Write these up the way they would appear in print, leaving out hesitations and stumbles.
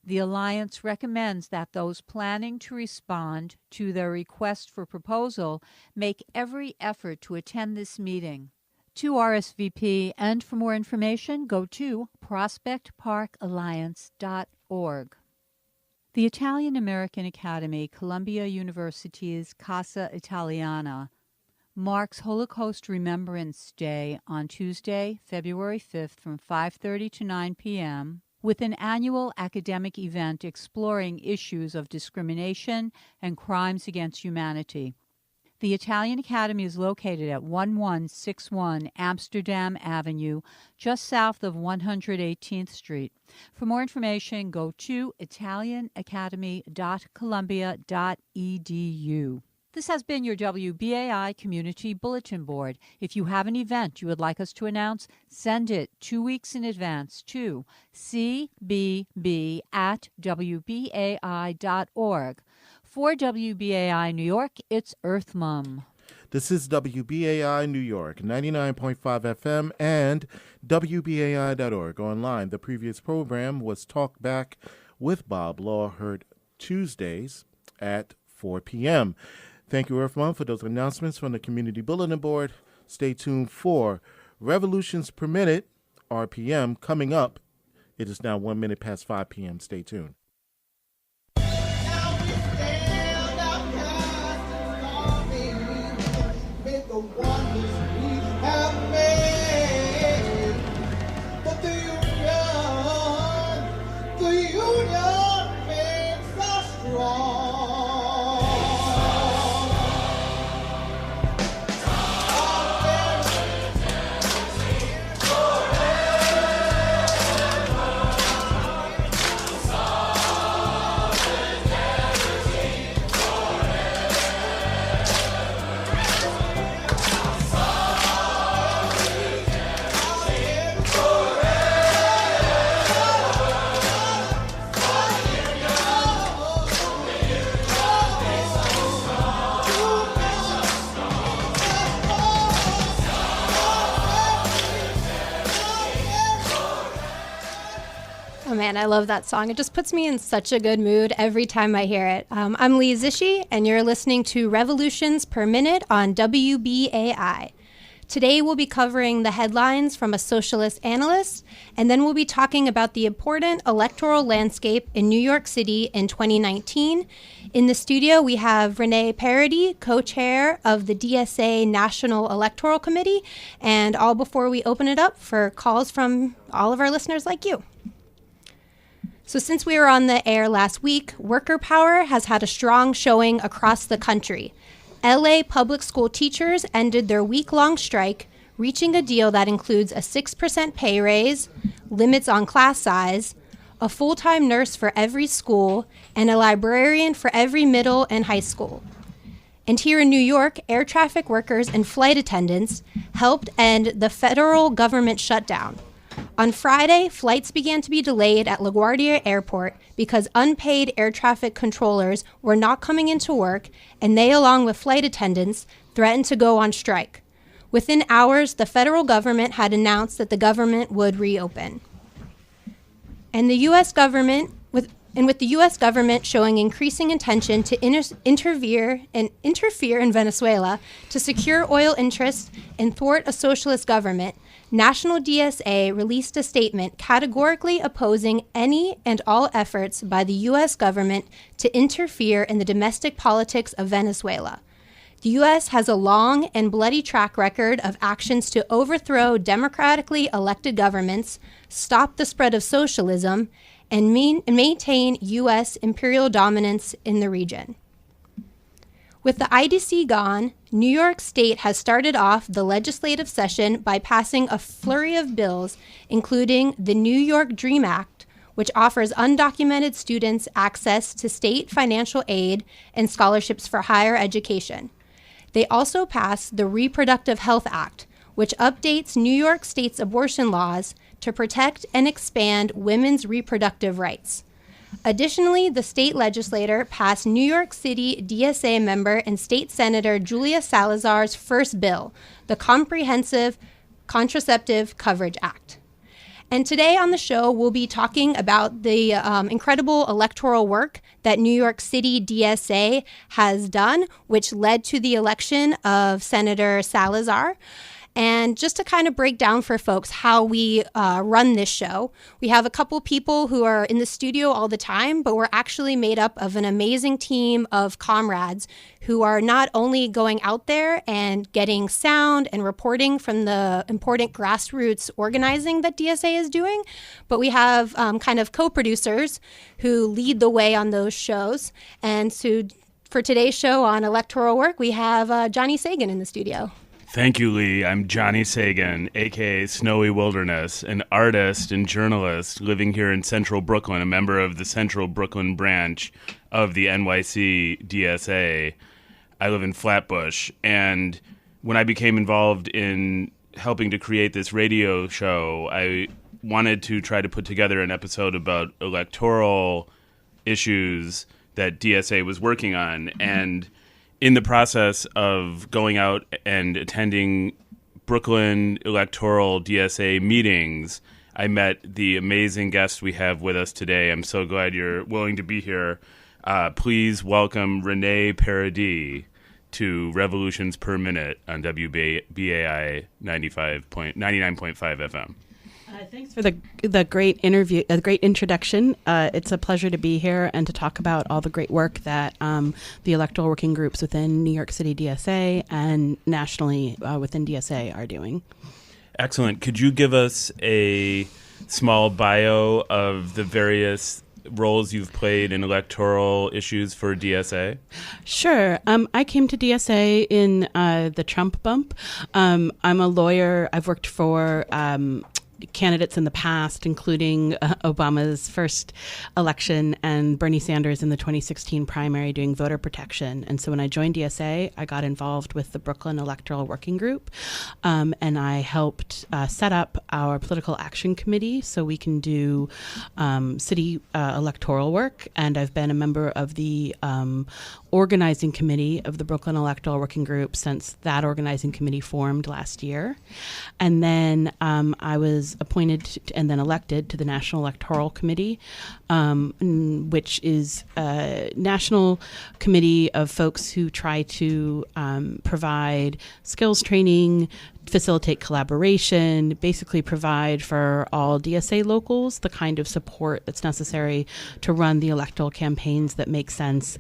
The Alliance recommends that those planning to respond to their request for proposal make every effort to attend this meeting. To RSVP and for more information, go to prospectparkalliance.org. The Italian-American Academy, Columbia University's Casa Italiana, marks Holocaust Remembrance Day on Tuesday, February 5th from 5:30 to 9 p.m. with an annual academic event exploring issues of discrimination and crimes against humanity. The Italian Academy is located at 1161 Amsterdam Avenue, just south of 118th Street. For more information, go to italianacademy.columbia.edu. This has been your WBAI Community Bulletin Board. If you have an event you would like us to announce, send it 2 weeks in advance to cbb@wbai.org. For WBAI New York, it's Earth Mum. This is WBAI New York, 99.5 FM and WBAI.org online. The previous program was Talk Back with Bob Law, heard Tuesdays at 4 p.m. Thank you, Earth Mum, for those announcements from the Community Bulletin Board. Stay tuned for Revolutions Per Minute, RPM, coming up. It is now 1 minute past 5 p.m. Stay tuned. Man, I love that song. It just puts me in such a good mood every time I hear it. I'm Lee Zishi, and you're listening to Revolutions Per Minute on WBAI. Today we'll be covering the headlines from a socialist analyst, and then we'll be talking about the important electoral landscape in New York City in 2019. In the studio, we have Renée Paradis, co-chair of the DSA National Electoral Committee, and all before we open it up for calls from all of our listeners like you. So since we were on the air last week, worker power has had a strong showing across the country. LA public school teachers ended their week-long strike, reaching a deal that includes a 6% pay raise, limits on class size, a full-time nurse for every school, and a librarian for every middle and high school. And here in New York, air traffic workers and flight attendants helped end the federal government shutdown. On Friday, flights began to be delayed at LaGuardia Airport because unpaid air traffic controllers were not coming into work, and they, along with flight attendants, threatened to go on strike. Within hours, the federal government had announced that the government would reopen. And the U.S. government, with the U.S. government showing increasing intention to interfere in Venezuela to secure oil interests and thwart a socialist government, National DSA released a statement categorically opposing any and all efforts by the U.S. government to interfere in the domestic politics of Venezuela. The U.S. has a long and bloody track record of actions to overthrow democratically elected governments, stop the spread of socialism, and maintain U.S. imperial dominance in the region. With the IDC gone, New York State has started off the legislative session by passing a flurry of bills, including the New York DREAM Act, which offers undocumented students access to state financial aid and scholarships for higher education. They also passed the Reproductive Health Act, which updates New York State's abortion laws to protect and expand women's reproductive rights. Additionally, the state legislature passed New York City DSA member and state senator Julia Salazar's first bill, the Comprehensive Contraceptive Coverage Act. And today on the show, we'll be talking about the incredible electoral work that New York City DSA has done, which led to the election of Senator Salazar. And just to kind of break down for folks how we run this show, we have a couple people who are in the studio all the time, but we're actually made up of an amazing team of comrades who are not only going out there and getting sound and reporting from the important grassroots organizing that DSA is doing, but we have kind of co-producers who lead the way on those shows. And so for today's show on electoral work, we have Johnny Sagan in the studio. Thank you, Lee. I'm Johnny Sagan, a.k.a. Snowy Wilderness, an artist and journalist living here in Central Brooklyn, a member of the Central Brooklyn branch of the NYC-DSA. I live in Flatbush, and when I became involved in helping to create this radio show, I wanted to try to put together an episode about electoral issues that DSA was working on, and in the process of going out and attending Brooklyn electoral DSA meetings, I met the amazing guest we have with us today. I'm so glad you're willing to be here. Please welcome Renée Paradis to Revolutions Per Minute on WBAI 99.5 FM. Thanks for the great interview, a great introduction. It's a pleasure to be here and to talk about all the great work that the electoral working groups within New York City DSA and nationally within DSA are doing. Excellent. Could you give us a small bio of the various roles you've played in electoral issues for DSA? Sure. I came to DSA in the Trump bump. I'm a lawyer. I've worked for candidates in the past, including Obama's first election and Bernie Sanders in the 2016 primary doing voter protection. And so when I joined DSA, I got involved with the Brooklyn Electoral Working Group, and I helped set up our political action committee so we can do city electoral work. And I've been a member of the organizing committee of the Brooklyn Electoral Working Group since that organizing committee formed last year. And then I was appointed and then elected to the National Electoral Committee, which is a national committee of folks who try to provide skills training, facilitate collaboration, basically provide for all DSA locals the kind of support that's necessary to run the electoral campaigns that make sense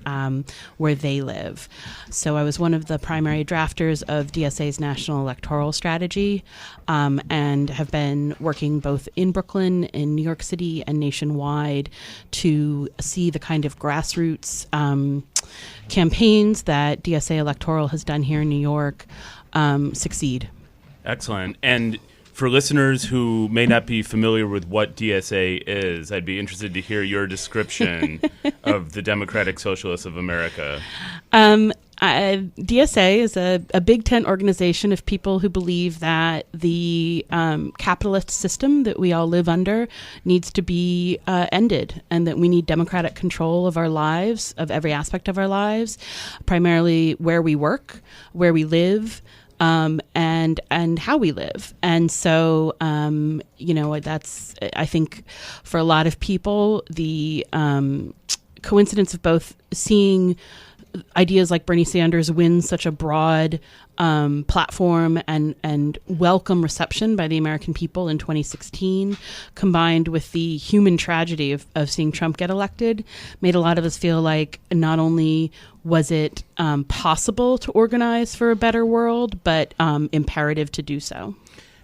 where they live. So I was one of the primary drafters of DSA's national electoral strategy and have been working both in Brooklyn, in New York City, and nationwide to see the kind of grassroots campaigns that DSA Electoral has done here in New York succeed. Excellent. And for listeners who may not be familiar with what DSA is, I'd be interested to hear your description of the Democratic Socialists of America. DSA is a big tent organization of people who believe that the capitalist system that we all live under needs to be ended, and that we need democratic control of our lives, of every aspect of our lives, primarily where we work, where we live, and how we live. And so, that's, I think, for a lot of people, the coincidence of both seeing ideas like Bernie Sanders win such a broad platform and welcome reception by the American people in 2016, combined with the human tragedy of seeing Trump get elected, made a lot of us feel like not only was it possible to organize for a better world, but imperative to do so.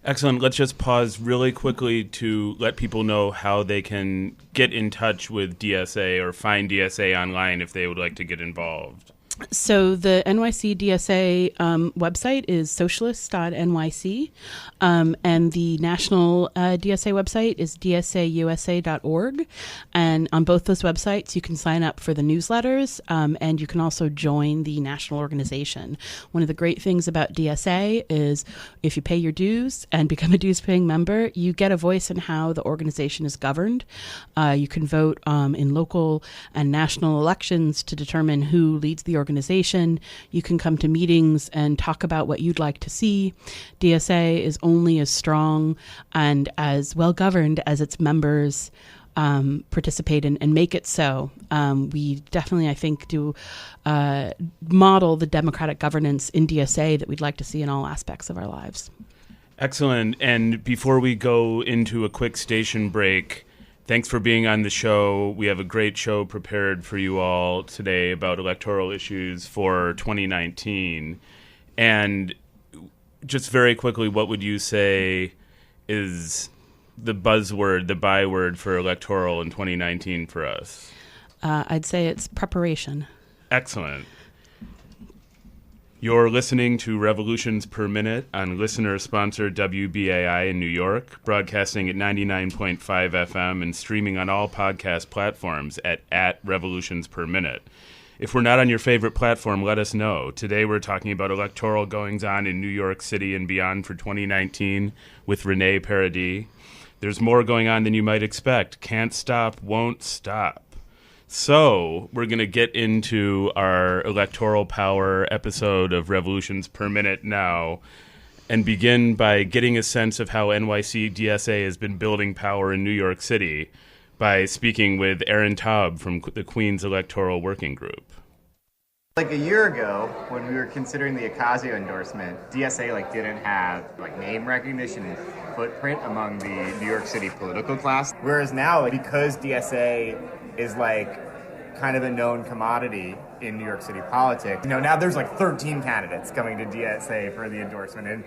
Excellent. Let's just pause really quickly to let people know how they can get in touch with DSA or find DSA online if they would like to get involved. So the NYC-DSA website is socialists.nyc, and the national DSA website is dsausa.org. And on both those websites, you can sign up for the newsletters, and you can also join the national organization. One of the great things about DSA is if you pay your dues and become a dues-paying member, you get a voice in how the organization is governed. You can vote in local and national elections to determine who leads the organization. You can come to meetings and talk about what you'd like to see. DSA is only as strong and as well governed as its members participate in and make it so. We definitely, I think, do model the democratic governance in DSA that we'd like to see in all aspects of our lives. Excellent. And before we go into a quick station break, thanks for being on the show. We have a great show prepared for you all today about electoral issues for 2019. And just very quickly, what would you say is the buzzword, the byword for electoral in 2019 for us? I'd say it's preparation. Excellent. You're listening to Revolutions Per Minute on listener-sponsored WBAI in New York, broadcasting at 99.5 FM and streaming on all podcast platforms at Revolutions Per Minute. If we're not on your favorite platform, let us know. Today we're talking about electoral goings-on in New York City and beyond for 2019 with Renée, Paradis. There's more going on than you might expect. Can't stop, won't stop. So we're going to get into our electoral power episode of Revolutions Per Minute now and begin by getting a sense of how NYC-DSA has been building power in New York City by speaking with Aaron Taub from the Queens Electoral Working Group. Like a year ago, when we were considering the Ocasio endorsement, DSA didn't have name recognition and footprint among the New York City political class. Whereas now, because DSA is kind of a known commodity in New York City politics, now there's 13 candidates coming to DSA for the endorsement, and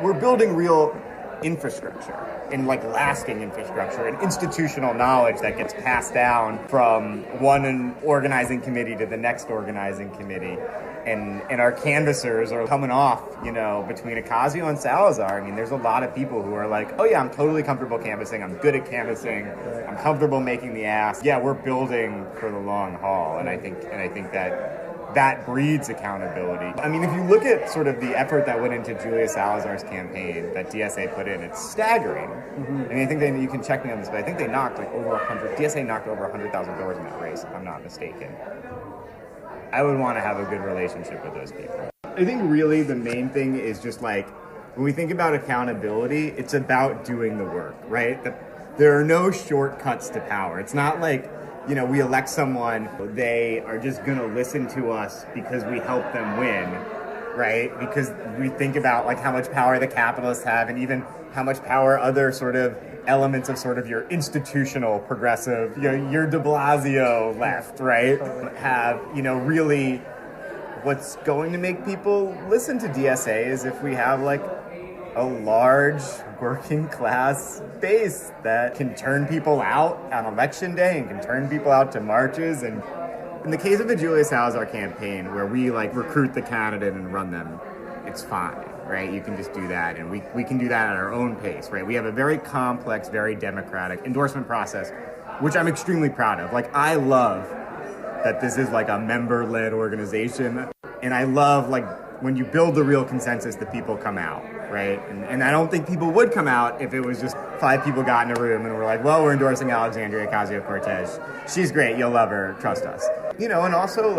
we're building real infrastructure and lasting infrastructure and institutional knowledge that gets passed down from one organizing committee to the next organizing committee. And our canvassers are coming off, between Ocasio and Salazar. I mean, there's a lot of people who are like, oh yeah, I'm totally comfortable canvassing. I'm good at canvassing. I'm comfortable making the ask. Yeah, we're building for the long haul. And I think that breeds accountability. I mean, if you look at sort of the effort that went into Julia Salazar's campaign that DSA put in, it's staggering. Mm-hmm. I mean, I think you can check me on this, but I think they knocked DSA knocked over 100,000 doors in that race, if I'm not mistaken. I would want to have a good relationship with those people. I think really the main thing is just when we think about accountability, it's about doing the work, right? There are no shortcuts to power. It's not we elect someone, they are just going to listen to us because we help them win, right? Because we think about how much power the capitalists have and even how much power other sort of elements of sort of your institutional progressive, your de Blasio left, right, have, really what's going to make people listen to DSA is if we have a large working class base that can turn people out on election day and can turn people out to marches. And in the case of the Julia Salazar campaign, where we recruit the candidate and run them, it's fine, right? You can just do that, and we can do that at our own pace, right? We have a very complex, very democratic endorsement process, which I'm extremely proud of. I love that this is a member-led organization, and I love when you build the real consensus, the people come out, right? And I don't think people would come out if it was just 5 people got in a room and were like, well, we're endorsing Alexandria Ocasio-Cortez. She's great, you'll love her, trust us. And also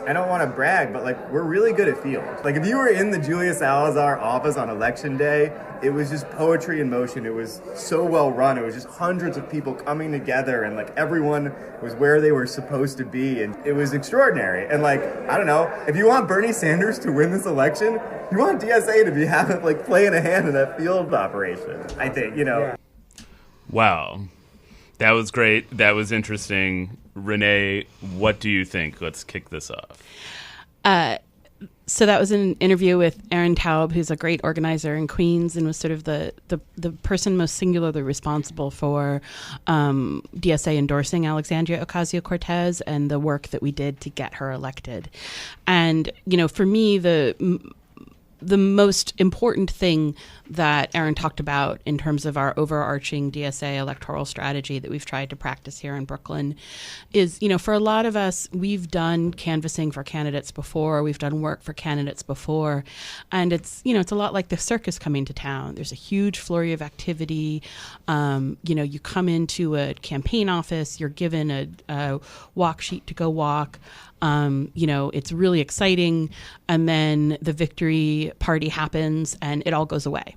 I don't want to brag, but we're really good at field. If you were in the Julia Salazar office on election day, it was just poetry in motion. It was so well run. It was just hundreds of people coming together, and everyone was where they were supposed to be, and it was extraordinary. And I don't know, if you want Bernie Sanders to win this election, you want DSA to be playing a hand in that field operation. I think, Yeah. Wow. That was great. That was interesting. Renée, what do you think? Let's kick this off. So that was an interview with Aaron Taub, who's a great organizer in Queens and was sort of the person most singularly responsible for DSA endorsing Alexandria Ocasio-Cortez and the work that we did to get her elected. And, for me, the most important thing that Aaron talked about in terms of our overarching DSA electoral strategy that we've tried to practice here in Brooklyn is, for a lot of us, we've done canvassing for candidates before, we've done work for candidates before, and it's a lot like the circus coming to town. There's a huge flurry of activity. You come into a campaign office, you're given a walk sheet to go walk. It's really exciting, and then the victory party happens and it all goes away.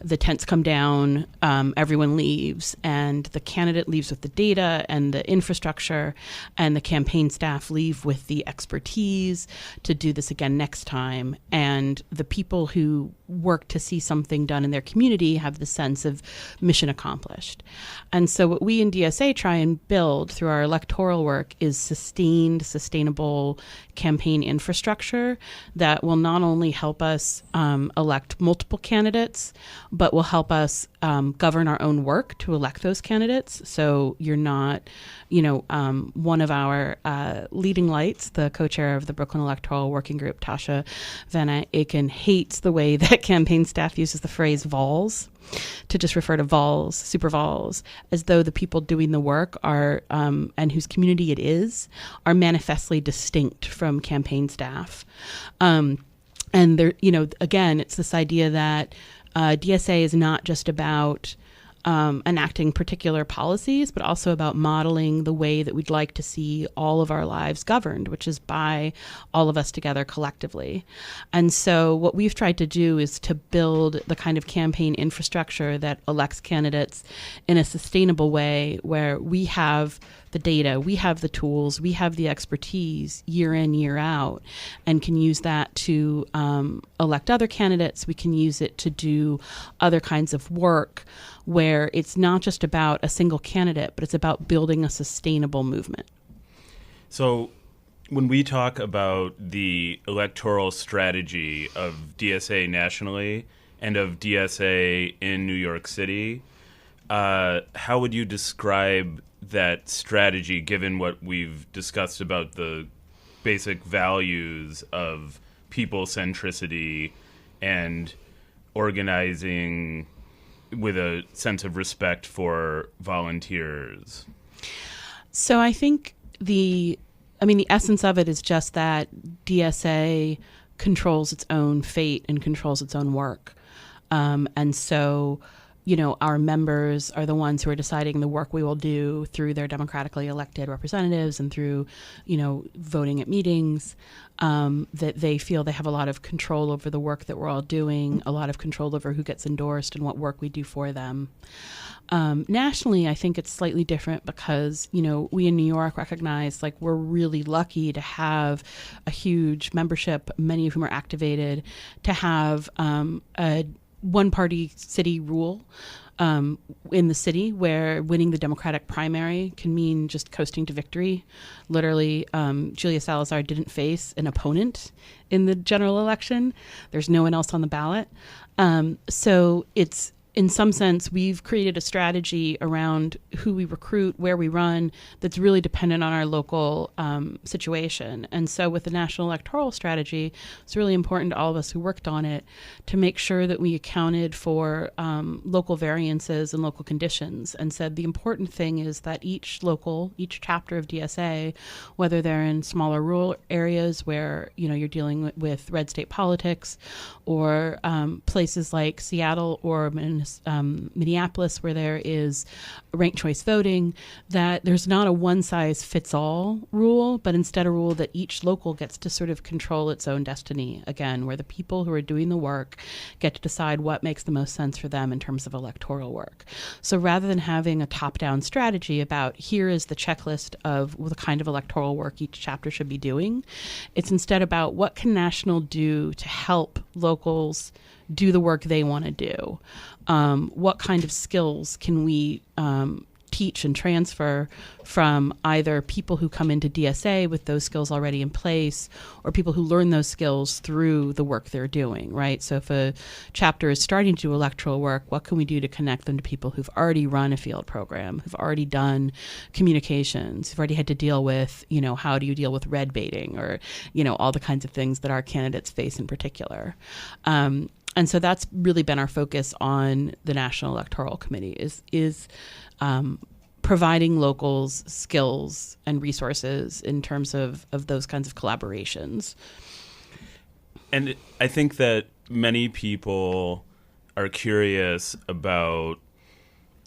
The tents come down, everyone leaves, and the candidate leaves with the data and the infrastructure, and the campaign staff leave with the expertise to do this again next time. And the people who work to see something done in their community have the sense of mission accomplished. And so what we in DSA try and build through our electoral work is sustainable campaign infrastructure that will not only help us elect multiple candidates, but will help us govern our own work to elect those candidates. So you're not, one of our leading lights, the co-chair of the Brooklyn Electoral Working Group, Tasha Van Aken, hates the way that campaign staff uses the phrase vols to just refer to vols, super vols, as though the people doing the work are, and whose community it is, are manifestly distinct from campaign staff. And there, again, it's this idea that DSA is not just about enacting particular policies, but also about modeling the way that we'd like to see all of our lives governed, which is by all of us together collectively. And so what we've tried to do is to build the kind of campaign infrastructure that elects candidates in a sustainable way, where we have the data, we have the tools, we have the expertise year in, year out, and can use that to elect other candidates. We can use it to do other kinds of work where it's not just about a single candidate, but it's about building a sustainable movement. So when we talk about the electoral strategy of DSA nationally and of DSA in New York City, how would you describe that strategy, given what we've discussed about the basic values of people centricity and organizing with a sense of respect for volunteers? So I think the essence of it is just that DSA controls its own fate and controls its own work. And so, our members are the ones who are deciding the work we will do through their democratically elected representatives and through, voting at meetings, that they feel they have a lot of control over the work that we're all doing, a lot of control over who gets endorsed and what work we do for them. Nationally, I think it's slightly different because, we in New York recognize we're really lucky to have a huge membership, many of whom are activated, to have a one-party city rule in the city where winning the Democratic primary can mean just coasting to victory. Literally, Julia Salazar didn't face an opponent in the general election. There's no one else on the ballot. So it's, in some sense, we've created a strategy around who we recruit, where we run, that's really dependent on our local situation. And so with the National Electoral Strategy, it's really important to all of us who worked on it to make sure that we accounted for local variances and local conditions, and said the important thing is that each chapter of DSA, whether they're in smaller rural areas where you're dealing with red state politics, or places like Seattle or Minneapolis, where there is ranked choice voting, that there's not a one-size-fits-all rule, but instead a rule that each local gets to sort of control its own destiny, again, where the people who are doing the work get to decide what makes the most sense for them in terms of electoral work. So rather than having a top-down strategy about here is the checklist of the kind of electoral work each chapter should be doing, it's instead about what can National do to help locals do the work they want to do. What kind of skills can we teach and transfer from either people who come into DSA with those skills already in place or people who learn those skills through the work they're doing, right? So if a chapter is starting to do electoral work, what can we do to connect them to people who've already run a field program, who've already done communications, who've already had to deal with, how do you deal with red baiting or, all the kinds of things that our candidates face in particular. And so that's really been our focus on the National Electoral Committee is providing locals skills and resources in terms of those kinds of collaborations. And I think that many people are curious about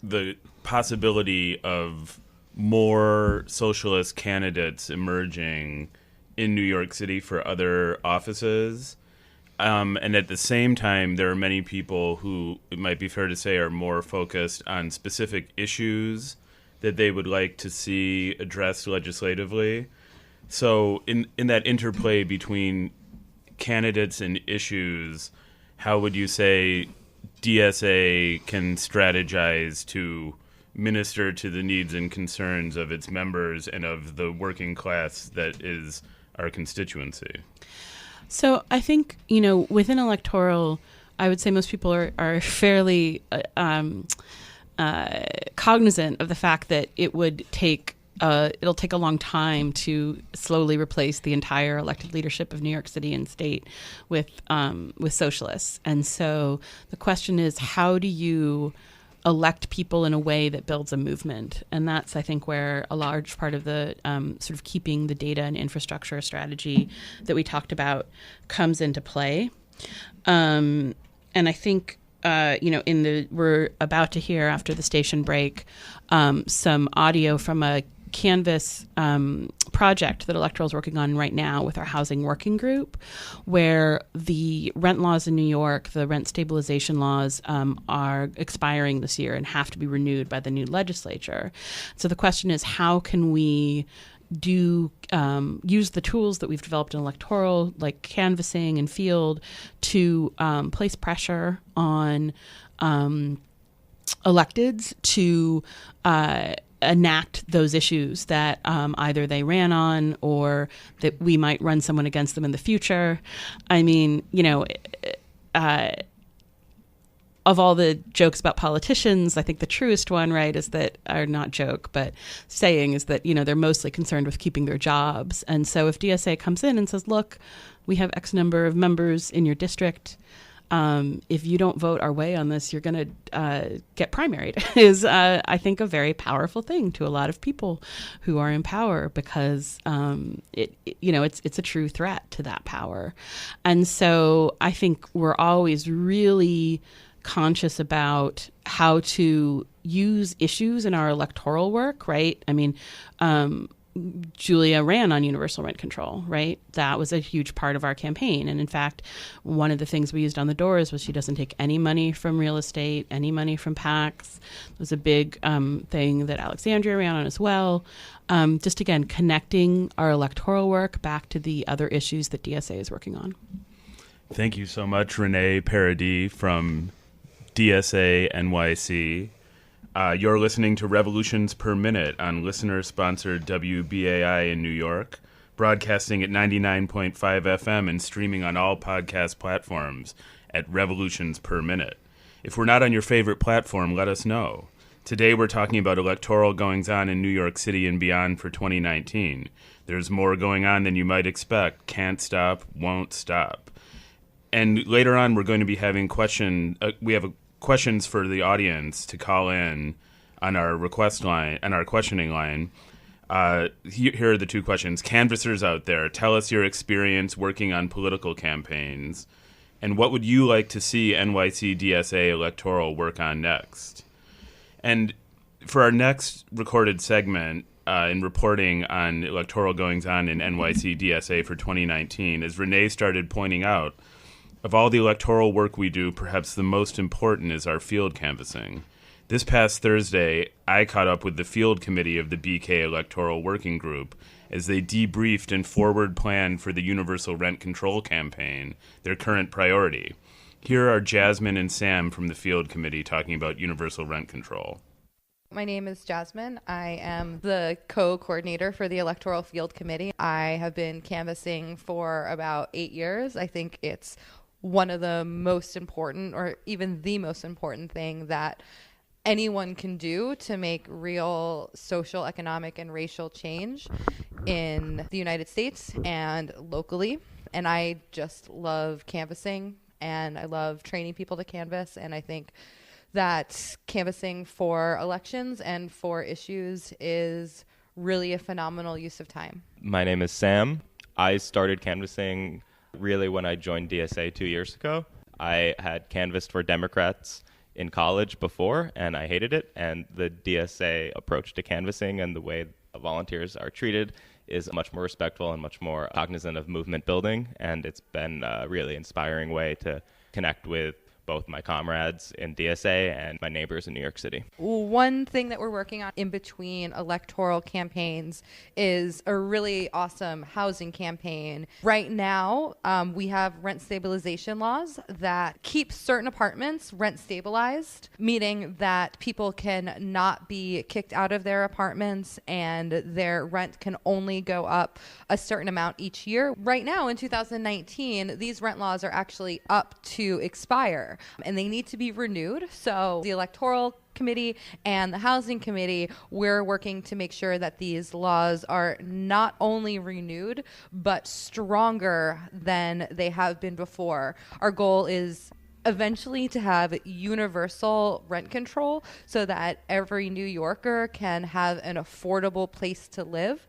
the possibility of more socialist candidates emerging in New York City for other offices. And at the same time, there are many people who, it might be fair to say, are more focused on specific issues that they would like to see addressed legislatively. So in that interplay between candidates and issues, how would you say DSA can strategize to minister to the needs and concerns of its members and of the working class that is our constituency? So I think, within electoral, I would say most people are fairly cognizant of the fact that it'll take a long time to slowly replace the entire elected leadership of New York City and state with socialists. And so the question is, how do you elect people in a way that builds a movement? And that's, I think, where a large part of the sort of keeping the data and infrastructure strategy that we talked about comes into play. And I think, we're about to hear after the station break some audio from a Canvas project that Electoral is working on right now with our housing working group, where the rent laws in New York, the rent stabilization laws, are expiring this year and have to be renewed by the new legislature. So the question is, how can we use the tools that we've developed in electoral, like canvassing and field, to place pressure on electeds to enact those issues that either they ran on or that we might run someone against them in the future. I mean, of all the jokes about politicians, I think the truest one, right, is that, or not joke, but saying is that, they're mostly concerned with keeping their jobs. And so if DSA comes in and says, look, we have X number of members in your district, if you don't vote our way on this, you're going to get primaried, is, I think, a very powerful thing to a lot of people who are in power, because it's a true threat to that power. And so I think we're always really conscious about how to use issues in our electoral work, right? I mean, Julia ran on universal rent control, right? That was a huge part of our campaign. And in fact, one of the things we used on the doors was she doesn't take any money from real estate, any money from PACs. It was a big thing that Alexandria ran on as well. Just again, connecting our electoral work back to the other issues that DSA is working on. Thank you so much, Renée Paradis from DSA NYC. You're listening to Revolutions Per Minute on listener-sponsored WBAI in New York, broadcasting at 99.5 FM and streaming on all podcast platforms at Revolutions Per Minute. If we're not on your favorite platform, let us know. Today we're talking about electoral goings-on in New York City and beyond for 2019. There's more going on than you might expect. Can't stop, won't stop. And later on, we're going to be having questions for the audience to call in on our request line, on our questioning line. Here are the two questions. Canvassers out there, tell us your experience working on political campaigns, and what would you like to see NYC-DSA electoral work on next? And for our next recorded segment in reporting on electoral goings-on in NYC-DSA for 2019, as Renée started pointing out, of all the electoral work we do, perhaps the most important is our field canvassing. This past Thursday, I caught up with the field committee of the BK Electoral Working Group as they debriefed and forward planned for the Universal Rent Control campaign, their current priority. Here are Jasmine and Sam from the field committee talking about universal rent control. My name is Jasmine. I am the co-coordinator for the Electoral Field Committee. I have been canvassing for about 8 years. I think it's one of the most important, or even the most important thing that anyone can do to make real social, economic, and racial change in the United States and locally. And I just love canvassing, and I love training people to canvass, and I think that canvassing for elections and for issues is really a phenomenal use of time. My name is Sam. I started canvassing really when I joined DSA 2 years ago. I had canvassed for Democrats in college before, and I hated it. And the DSA approach to canvassing and the way volunteers are treated is much more respectful and much more cognizant of movement building. And it's been a really inspiring way to connect with both my comrades in DSA and my neighbors in New York City. One thing that we're working on in between electoral campaigns is a really awesome housing campaign. Right now, we have rent stabilization laws that keep certain apartments rent stabilized, meaning that people can not be kicked out of their apartments and their rent can only go up a certain amount each year. Right now, in 2019, these rent laws are actually up to expire, and they need to be renewed. So the Electoral Committee and the Housing Committee, we're working to make sure that these laws are not only renewed, but stronger than they have been before. Our goal is eventually to have universal rent control so that every New Yorker can have an affordable place to live.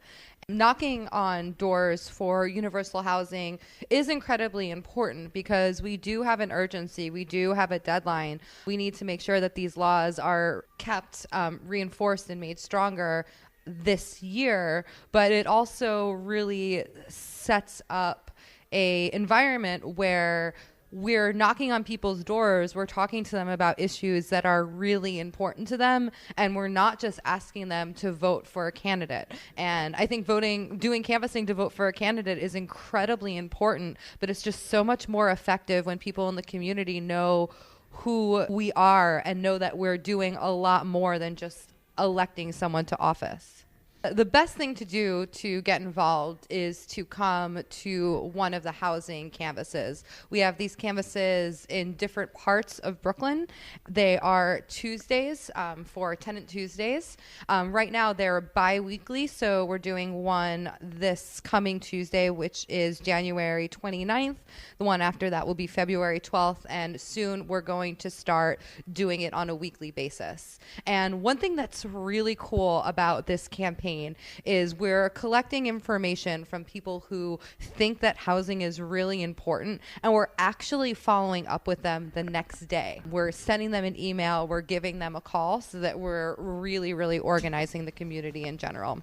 Knocking on doors for universal housing is incredibly important because we do have an urgency. We do have a deadline. We need to make sure that these laws are kept reinforced and made stronger this year, but it also really sets up an environment where we're knocking on people's doors, we're talking to them about issues that are really important to them, and we're not just asking them to vote for a candidate. And I think doing canvassing to vote for a candidate is incredibly important, but it's just so much more effective when people in the community know who we are and know that we're doing a lot more than just electing someone to office. The best thing to do to get involved is to come to one of the housing canvasses. We have these canvasses in different parts of Brooklyn. They are Tuesdays for Tenant Tuesdays. Right now they're bi-weekly, so we're doing one this coming Tuesday, which is January 29th. The one after that will be February 12th, and soon we're going to start doing it on a weekly basis. And one thing that's really cool about this campaign is we're collecting information from people who think that housing is really important, and we're actually following up with them the next day. We're sending them an email, we're giving them a call, so that we're really, really organizing the community in general.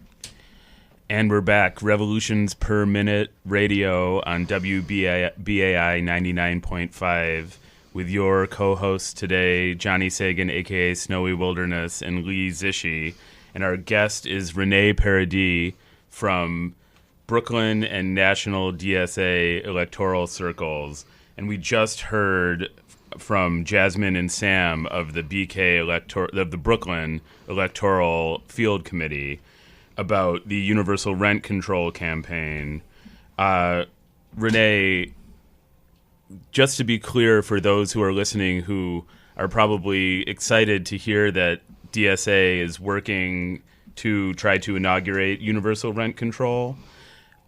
And we're back. Revolutions Per Minute Radio on WBAI 99.5 with your co-hosts today, Johnny Sagan, a.k.a. Snowy Wilderness, and Lee Zishi. And our guest is Renée Paradis from Brooklyn and National DSA electoral circles. And we just heard from Jasmine and Sam of the the Brooklyn Electoral Field Committee about the Universal Rent Control campaign. Renée, just to be clear for those who are listening who are probably excited to hear that DSA is working to try to inaugurate universal rent control,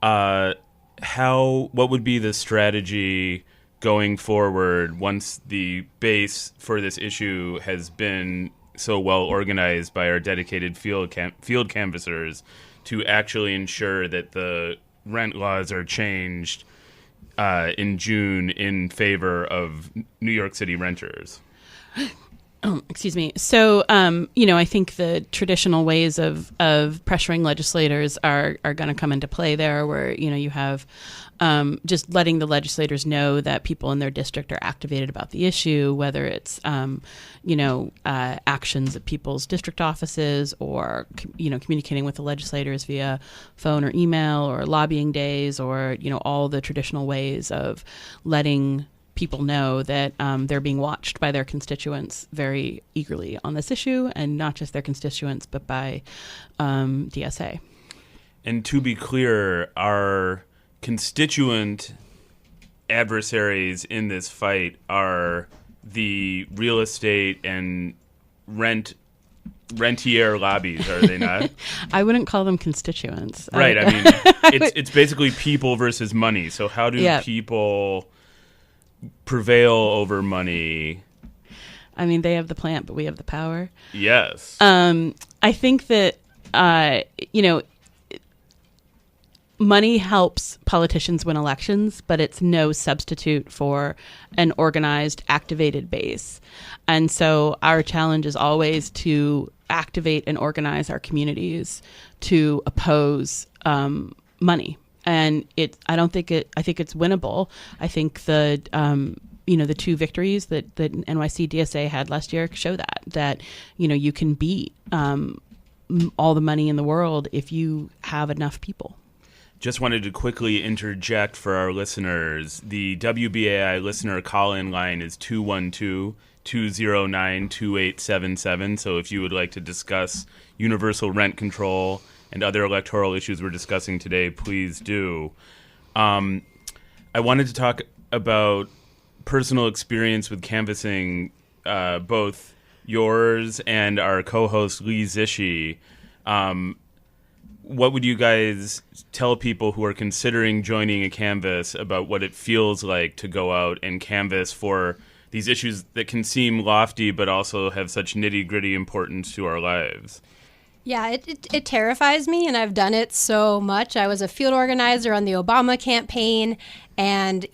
what would be the strategy going forward once the base for this issue has been so well organized by our dedicated field canvassers to actually ensure that the rent laws are changed in June in favor of New York City renters? Excuse me. So, I think the traditional ways of pressuring legislators are going to come into play there, where, you have just letting the legislators know that people in their district are activated about the issue, whether it's, actions at people's district offices or, communicating with the legislators via phone or email or lobbying days or, all the traditional ways of letting people know that they're being watched by their constituents very eagerly on this issue, and not just their constituents, but by DSA. And to be clear, our constituent adversaries in this fight are the real estate and rentier lobbies, are they not? I wouldn't call them constituents. Right. I mean, it's basically people versus money. So how do people prevail over money? I mean, they have the plant, but we have the power. Yes. I think that, money helps politicians win elections, but it's no substitute for an organized, activated base. And so our challenge is always to activate and organize our communities to oppose money. And I think it's winnable. I think the two victories that NYC-DSA had last year show that you can beat all the money in the world if you have enough people. Just wanted to quickly interject for our listeners. The WBAI listener call-in line is 212-209-2877. So if you would like to discuss universal rent control and other electoral issues we're discussing today, please do. I wanted to talk about personal experience with canvassing, both yours and our co-host Lee Zishi. What would you guys tell people who are considering joining a canvass about what it feels like to go out and canvass for these issues that can seem lofty but also have such nitty-gritty importance to our lives? Yeah, it terrifies me, and I've done it so much. I was a field organizer on the Obama campaign, and,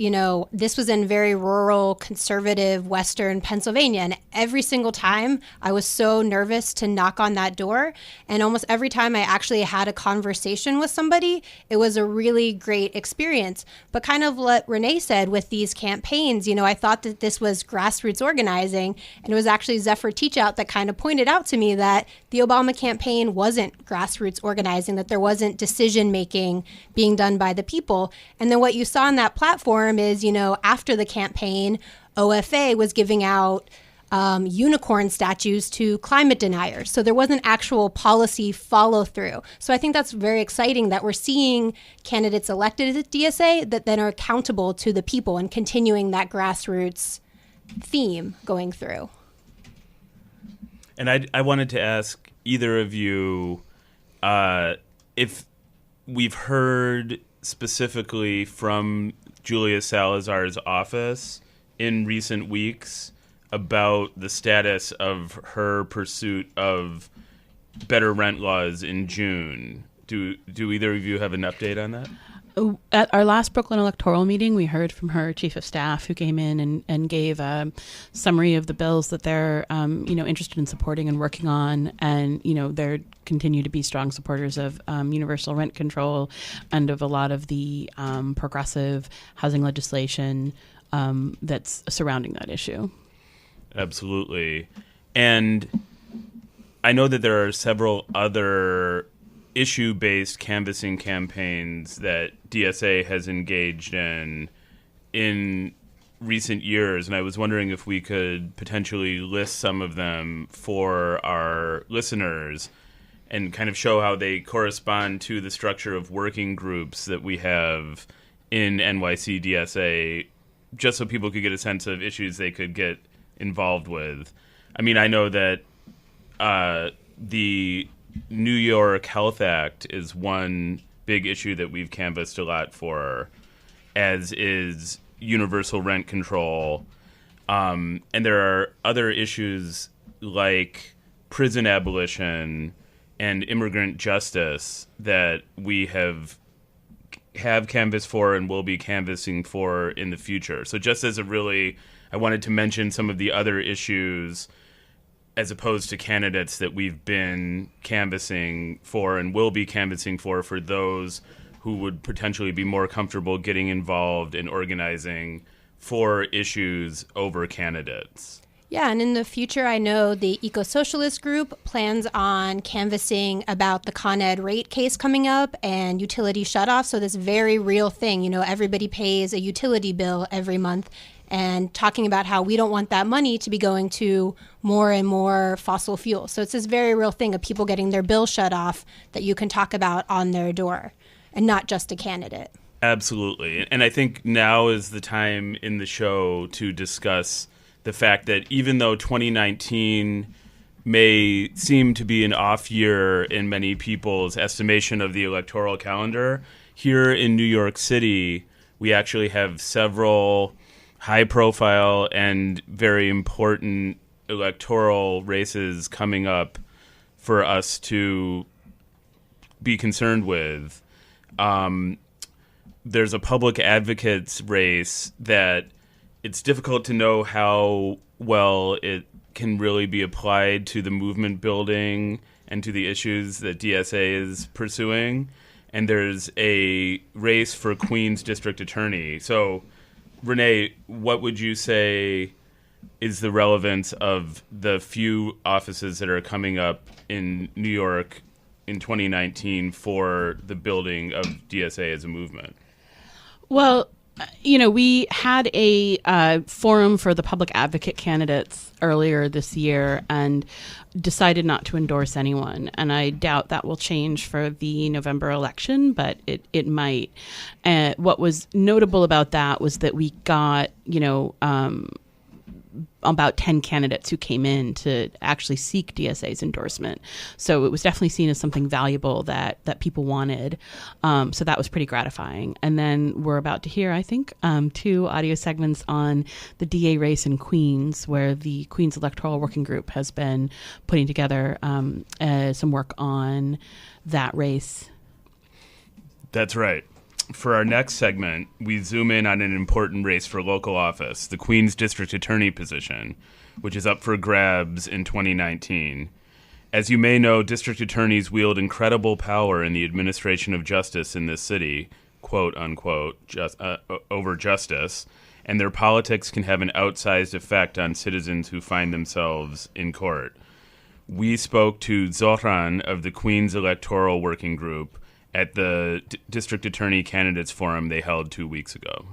this was in very rural, conservative, Western Pennsylvania. And every single time I was so nervous to knock on that door. And almost every time I actually had a conversation with somebody, it was a really great experience. But kind of what Renée said with these campaigns, I thought that this was grassroots organizing. And it was actually Zephyr Teachout that kind of pointed out to me that the Obama campaign wasn't grassroots organizing, that there wasn't decision making being done by the people. And then what you saw in that platform is, after the campaign, OFA was giving out unicorn statues to climate deniers. So there wasn't actual policy follow through. So I think that's very exciting that we're seeing candidates elected at DSA that then are accountable to the people and continuing that grassroots theme going through. And I wanted to ask either of you if we've heard specifically from Julia Salazar's office in recent weeks about the status of her pursuit of better rent laws in June. Do either of you have an update on that? At our last Brooklyn electoral meeting, we heard from her chief of staff, who came in and gave a summary of the bills that they're, interested in supporting and working on. And, they're continue to be strong supporters of universal rent control and of a lot of the progressive housing legislation that's surrounding that issue. Absolutely. And I know that there are several other issue-based canvassing campaigns that DSA has engaged in recent years, and I was wondering if we could potentially list some of them for our listeners and kind of show how they correspond to the structure of working groups that we have in NYC-DSA, just so people could get a sense of issues they could get involved with. I mean, I know that the New York Health Act is one big issue that we've canvassed a lot for, as is universal rent control. And there are other issues like prison abolition and immigrant justice that we have canvassed for and will be canvassing for in the future. So just as I wanted to mention some of the other issues as opposed to candidates that we've been canvassing for and will be canvassing for those who would potentially be more comfortable getting involved in organizing for issues over candidates. Yeah, and in the future, I know the Eco-Socialist group plans on canvassing about the Con Ed rate case coming up and utility shutoff. So this very real thing, everybody pays a utility bill every month. and talking about how we don't want that money to be going to more and more fossil fuels. So it's this very real thing of people getting their bill shut off that you can talk about on their door, and not just a candidate. Absolutely. And I think now is the time in the show to discuss the fact that even though 2019 may seem to be an off year in many people's estimation of the electoral calendar, here in New York City, we actually have several high-profile and very important electoral races coming up for us to be concerned with. There's a public advocate's race that it's difficult to know how well it can really be applied to the movement building and to the issues that DSA is pursuing. And there's a race for Queens District Attorney. So, Renée, what would you say is the relevance of the few offices that are coming up in New York in 2019 for the building of DSA as a movement? Well, we had a forum for the public advocate candidates earlier this year and decided not to endorse anyone. And I doubt that will change for the November election, but it might. What was notable about that was that we got, about 10 candidates who came in to actually seek DSA's endorsement. So it was definitely seen as something valuable that people wanted. So that was pretty gratifying. And then we're about to hear, I think, 2 audio segments on the DA race in Queens, where the Queens Electoral Working Group has been putting together some work on that race. That's right. For our next segment, we zoom in on an important race for local office, the Queens District Attorney position, which is up for grabs in 2019. As you may know, district attorneys wield incredible power in the administration of justice in this city, quote unquote, over justice, and their politics can have an outsized effect on citizens who find themselves in court. We spoke to Zohran of the Queens Electoral Working Group at the District Attorney Candidates Forum they held 2 weeks ago.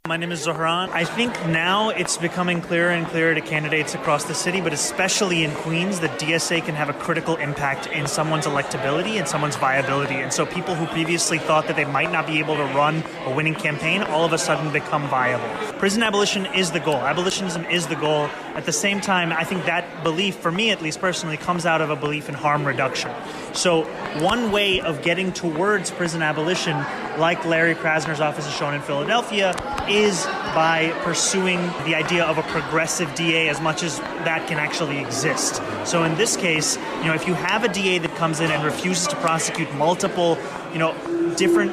My name is Zohran. I think now it's becoming clearer and clearer to candidates across the city, but especially in Queens, that DSA can have a critical impact in someone's electability and someone's viability. And so people who previously thought that they might not be able to run a winning campaign all of a sudden become viable. Prison abolition is the goal. Abolitionism is the goal. At the same time, I think that belief, for me at least personally, comes out of a belief in harm reduction. So one way of getting towards prison abolition, like Larry Krasner's office has shown in Philadelphia, is by pursuing the idea of a progressive DA as much as that can actually exist. So in this case, if you have a DA that comes in and refuses to prosecute multiple, different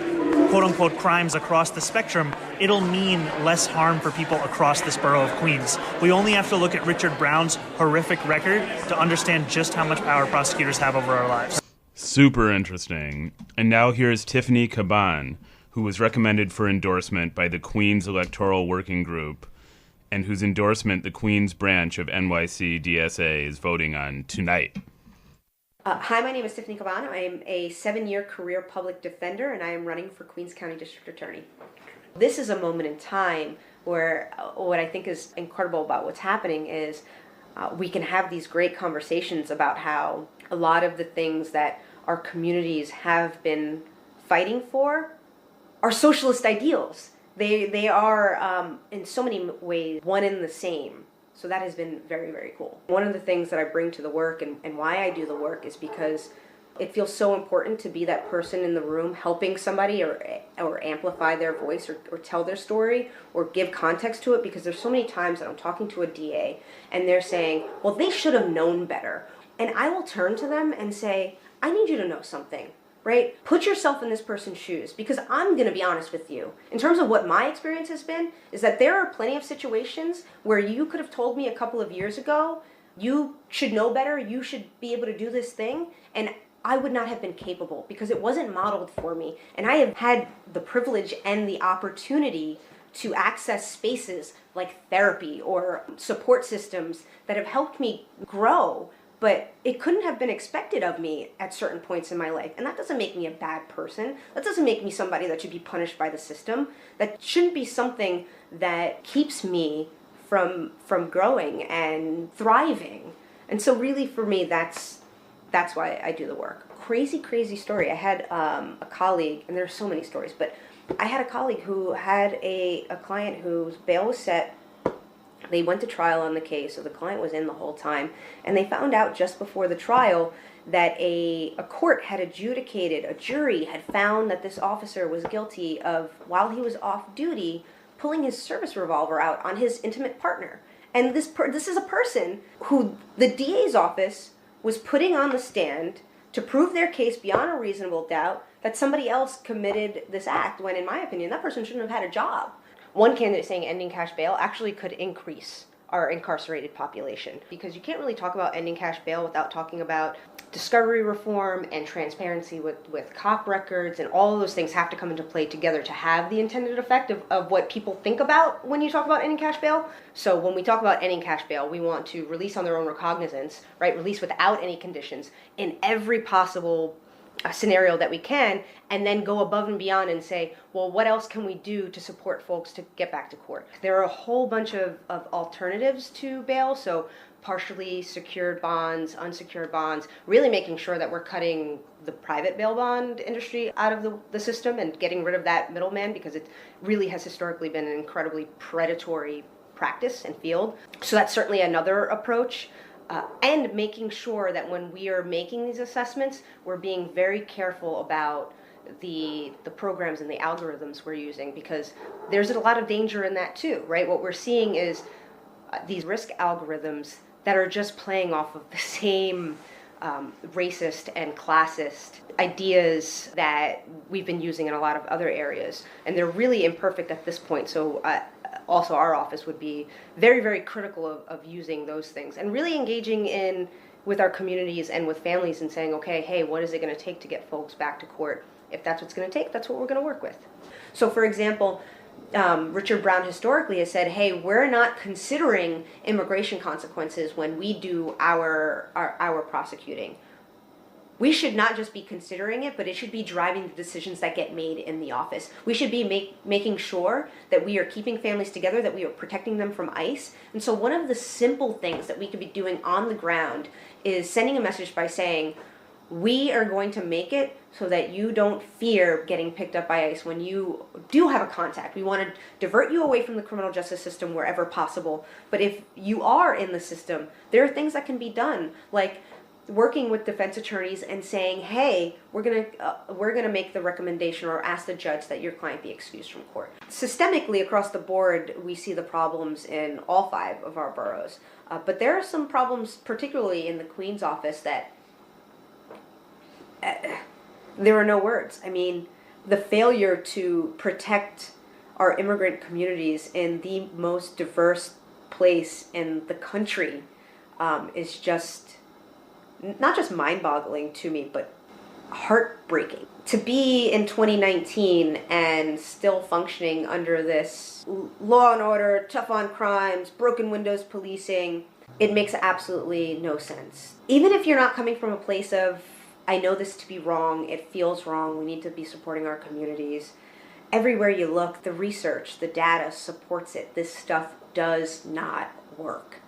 quote-unquote crimes across the spectrum, it'll mean less harm for people across this borough of Queens. We only have to look at Richard Brown's horrific record to understand just how much power prosecutors have over our lives. Super interesting. And now here's Tiffany Caban, who was recommended for endorsement by the Queens Electoral Working Group and whose endorsement the Queens branch of NYC-DSA is voting on tonight. Hi, my name is Tiffany Caban. I am a 7-year career public defender, and I am running for Queens County District Attorney. This is a moment in time where what I think is incredible about what's happening is we can have these great conversations about how a lot of the things that our communities have been fighting for are socialist ideals. They are, in so many ways, one and the same. So that has been very, very cool. One of the things that I bring to the work and why I do the work is because it feels so important to be that person in the room helping somebody or amplify their voice or tell their story or give context to it, because there's so many times that I'm talking to a DA and they're saying, well, they should have known better. And I will turn to them and say, I need you to know something. Right? Put yourself in this person's shoes, because I'm going to be honest with you. In terms of what my experience has been, is that there are plenty of situations where you could have told me a couple of years ago, you should know better, you should be able to do this thing, and I would not have been capable because it wasn't modeled for me. And I have had the privilege and the opportunity to access spaces like therapy or support systems that have helped me grow. but it couldn't have been expected of me at certain points in my life. And that doesn't make me a bad person. That doesn't make me somebody that should be punished by the system. That shouldn't be something that keeps me from growing and thriving. And so really for me, that's why I do the work. Crazy story. I had a colleague, and there's so many stories, but I had a colleague who had a client whose bail was set. They went to trial on the case, so the client was in the whole time, and they found out just before the trial that a court had adjudicated, a jury had found that this officer was guilty of, while he was off duty, pulling his service revolver out on his intimate partner. And this is a person who the DA's office was putting on the stand to prove their case beyond a reasonable doubt that somebody else committed this act, when in my opinion, that person shouldn't have had a job. One candidate saying ending cash bail actually could increase our incarcerated population, because you can't really talk about ending cash bail without talking about discovery reform and transparency with cop records, and all of those things have to come into play together to have the intended effect of what people think about when you talk about ending cash bail. So when we talk about ending cash bail, we want to release on their own recognizance, right? Release without any conditions in every possible scenario that we can, and then go above and beyond and say, well, what else can we do to support folks to get back to court? There are a whole bunch of alternatives to bail, so partially secured bonds, unsecured bonds, really making sure that we're cutting the private bail bond industry out of the system and getting rid of that middleman, because it really has historically been an incredibly predatory practice and field. So that's certainly another approach. And making sure that when we are making these assessments, we're being very careful about the programs and the algorithms we're using, because there's a lot of danger in that too, right? What we're seeing is these risk algorithms that are just playing off of the same racist and classist ideas that we've been using in a lot of other areas. And they're really imperfect at this point. So also our office would be very, very critical of using those things and really engaging in with our communities and with families and saying, okay, hey, what is it going to take to get folks back to court? If that's what's going to take, that's what we're going to work with. So for example, Richard Brown historically has said, hey, we're not considering immigration consequences when we do our prosecuting. We should not just be considering it, but it should be driving the decisions that get made in the office. We should be making sure that we are keeping families together, that we are protecting them from ICE. And so one of the simple things that we could be doing on the ground is sending a message by saying, we are going to make it so that you don't fear getting picked up by ICE when you do have a contact. We want to divert you away from the criminal justice system wherever possible. But if you are in the system, there are things that can be done, like working with defense attorneys and saying, hey, we're gonna make the recommendation or ask the judge that your client be excused from court. Systemically across the board, we see the problems in all 5 of our boroughs. But there are some problems, particularly in the Queens office, that there are no words. I mean, the failure to protect our immigrant communities in the most diverse place in the country is just not just mind-boggling to me, but heartbreaking. To be in 2019 and still functioning under this law and order, tough on crimes, broken windows policing, it makes absolutely no sense. Even if you're not coming from a place of, I know this to be wrong, it feels wrong, we need to be supporting our communities. Everywhere you look, the research, the data supports it. This stuff does not work.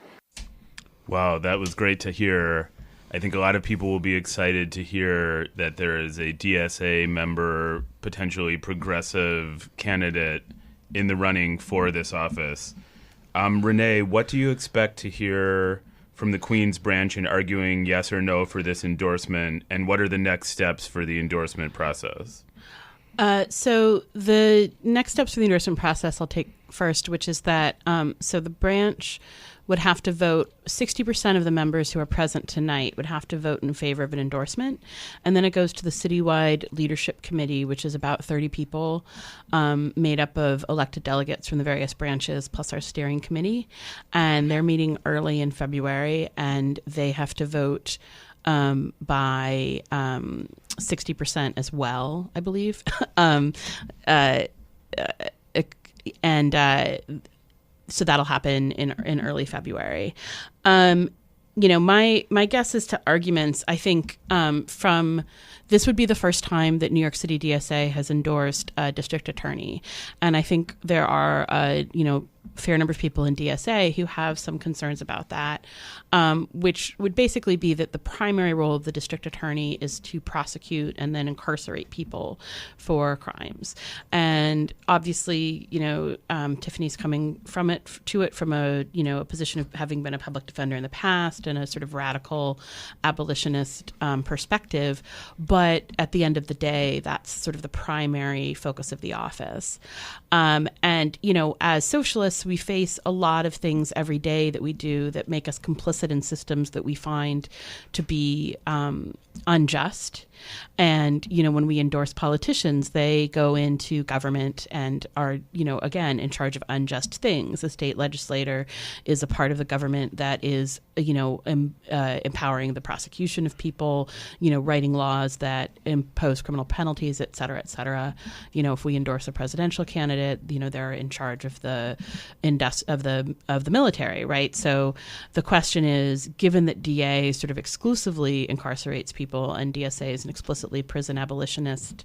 Wow, that was great to hear. I think a lot of people will be excited to hear that there is a DSA member, potentially progressive candidate in the running for this office. Renée, what do you expect to hear from the Queens branch in arguing yes or no for this endorsement, and what are the next steps for the endorsement process? So the next steps for the endorsement process I'll take first, which is that so the branch would have to vote, 60% of the members who are present tonight would have to vote in favor of an endorsement. And then it goes to the citywide leadership committee, which is about 30 people made up of elected delegates from the various branches, plus our steering committee. And they're meeting early in February, and they have to vote by 60% as well, I believe. So that'll happen in early February. my guess is to arguments. I think from this would be the first time that New York City DSA has endorsed a district attorney, and I think there are fair number of people in DSA who have some concerns about that, which would basically be that the primary role of the district attorney is to prosecute and then incarcerate people for crimes. And obviously, Tiffany's coming from a position of having been a public defender in the past and a sort of radical abolitionist perspective. But at the end of the day, that's sort of the primary focus of the office. As socialists, we face a lot of things every day that we do that make us complicit in systems that we find to be unjust. And, when we endorse politicians, they go into government and are, again, in charge of unjust things. The state legislator is a part of the government that is, empowering the prosecution of people, writing laws that impose criminal penalties, et cetera, et cetera. If we endorse a presidential candidate, they're in charge of the military, right? So the question is, given that DA sort of exclusively incarcerates people and DSA is an explicitly prison abolitionist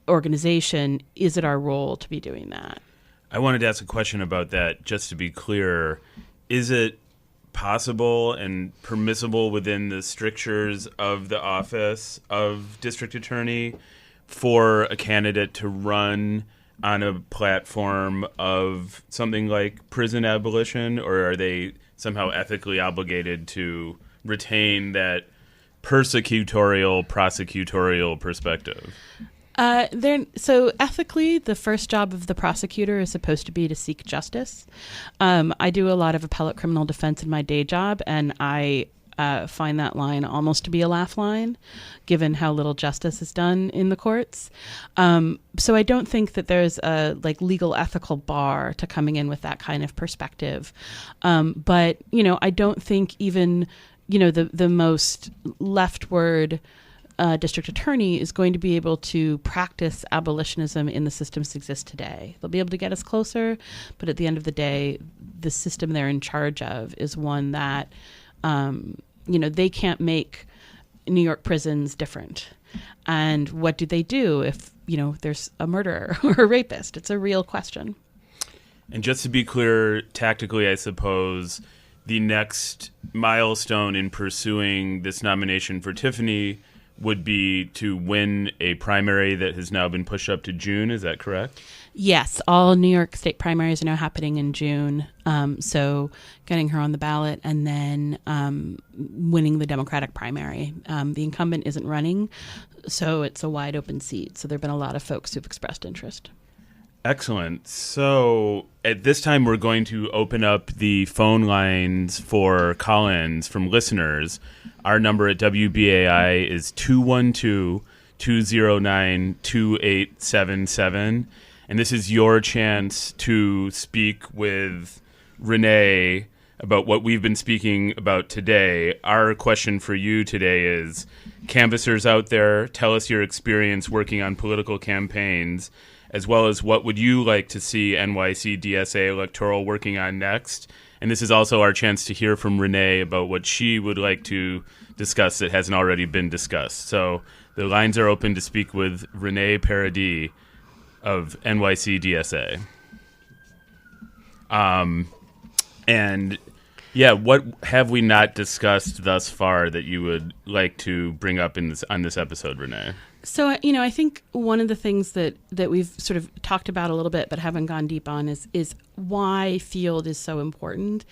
organization, is it our role to be doing that? I wanted to ask a question about that, just to be clear. Is it possible and permissible within the strictures of the office of district attorney for a candidate to run on a platform of something like prison abolition, or are they somehow ethically obligated to retain that prosecutorial perspective? So ethically, the first job of the prosecutor is supposed to be to seek justice. I do a lot of appellate criminal defense in my day job, and I find that line almost to be a laugh line, given how little justice is done in the courts. So I don't think that there's a legal ethical bar to coming in with that kind of perspective. But I don't think even the most leftward district attorney is going to be able to practice abolitionism in the systems that exist today. They'll be able to get us closer, but at the end of the day, the system they're in charge of is one that, they can't make New York prisons different. And what do they do if, there's a murderer or a rapist? It's a real question. And just to be clear, tactically, I suppose, the next milestone in pursuing this nomination for Tiffany would be to win a primary that has now been pushed up to June. Is that correct? Yes. All New York State primaries are now happening in June. So getting her on the ballot and then winning the Democratic primary. The incumbent isn't running, so it's a wide open seat. So there have been a lot of folks who've expressed interest. Excellent. So at this time, we're going to open up the phone lines for call-ins from listeners. Our number at WBAI is 212-209-2877. And this is your chance to speak with Renee about what we've been speaking about today. Our question for you today is, canvassers out there, tell us your experience working on political campaigns, as well as what would you like to see NYC-DSA electoral working on next. And this is also our chance to hear from Renee about what she would like to discuss that hasn't already been discussed. So the lines are open to speak with Renée Paradis of NYC-DSA. What have we not discussed thus far that you would like to bring up on this episode, Renee? So, I think one of the things that we've sort of talked about a little bit but haven't gone deep on is why field is so important.